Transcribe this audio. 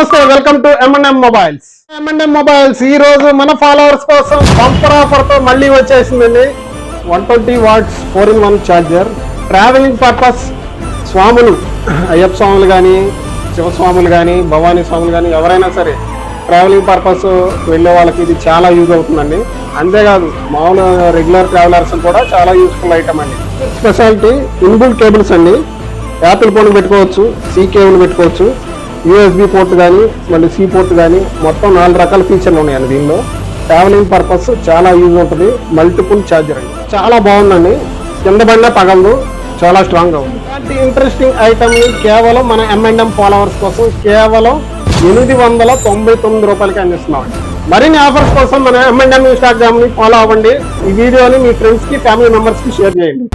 నమస్తే, welcome to M&M mobiles. M&M mobiles ఈ రోజు మన ఫాలోవర్స్ కోసం బంపర్ ఆఫర్ తో మళ్ళీ వచ్చేసిందండి. 120 watts 4-in-1 charger. Travelling purpose స్వాములు, అయ్యప్ప స్వాములు కానీ, శివస్వాములు కానీ, భవానీ స్వాములు కానీ ఎవరైనా సరే ట్రావెలింగ్ పర్పస్ వెళ్ళే వాళ్ళకి ఇది చాలా యూజ్ అవుతుందండి. అంతేకాదు మామూలు రెగ్యులర్ ట్రావెలర్స్ కూడా చాలా యూస్ఫుల్ ఐటమ్ అండి. స్పెషాలిటీ ఇన్బుల్ కేబుల్స్ అండి. యాపిల్ ఫోన్ పెట్టుకోవచ్చు, సి కేబుల్ పెట్టుకోవచ్చు, USB పోర్ట్ కానీ, మళ్ళీ సి పోర్ట్ కానీ, మొత్తం 4 రకాల ఫీచర్లు ఉన్నాయండి దీనిలో. ట్రావెలింగ్ పర్పస్ చాలా యూజ్ ఉంటుంది. మల్టిపుల్ ఛార్జర్ అండి, చాలా బాగుందండి. కింద పడినా పగలదు, చాలా స్ట్రాంగ్ గా ఉంది. ఇలాంటి ఇంట్రెస్టింగ్ ఐటమ్ ని కేవలం మన M&M ఫాలోవర్స్ కోసం కేవలం 899 రూపాయలకి అందిస్తున్నాం. మరిన్ని ఆఫర్స్ కోసం మన M&M ఇన్స్టాగ్రామ్ ని ఫాలో అవ్వండి. ఈ వీడియోని మీ ఫ్రెండ్స్ కి, ఫ్యామిలీ మెంబర్స్ కి షేర్ చేయండి.